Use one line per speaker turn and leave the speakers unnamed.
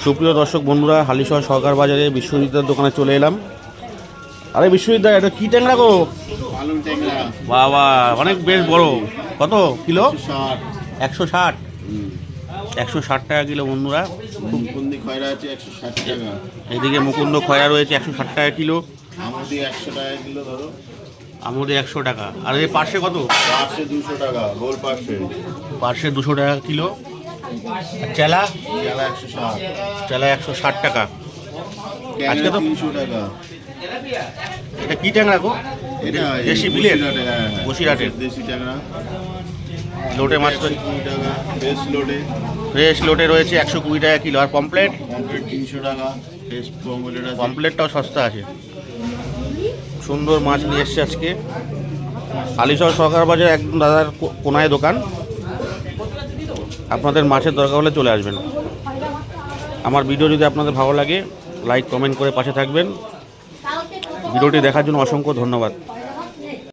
সুপ্রিয় দর্শক বন্ধুরা, হালিশহর সরকার বাজারে বিশ্ববিদ্যালয়ের দোকানে চলে এলাম। আরে বিশ্ববিদ্যালয়, এটা কি ট্যাংরা গো? বাবা, অনেক বেশ বড়। কত কিলো? 160। 160 টাকা কিলো বন্ধুরা। এদিকে মুকুন্দ খয়রা রয়েছে 160 টাকা কিলো। আমুদি 100 টাকা। আর এই পার্শে কত?
পার্শে 200 টাকা। গোল
পার্শে 200 টাকা কিলো। চেলা? চেলা 160 টাকা। আজকে তো
300 টাকা।
এটা কি ট্যাংরা গো? দেশি বিলেট, বসিরহাটের
দেশি ট্যাংরা।
লোটে মাছ
20 টাকা। বেশ লোটে।
ফ্রেশ লোটে রয়েছে 120 টাকা কিলো। আর পমপ্লেট?
300 টাকা। বেশ পমপ্লেট আছে।
পমপ্লেটটাও সস্তা আছে। সুন্দর মাছ নিয়ে এসছে আজকে। হালিশহর সরকার বাজার একদম দাদার কোনায় দোকান। আপনাদের মাছের দরকার হলে চলে আসবেন। আমার ভিডিও যদি আপনাদের ভালো লাগে, লাইক কমেন্ট করে পাশে থাকবেন। ভিডিওটি দেখার জন্য অসংখ্য ধন্যবাদ।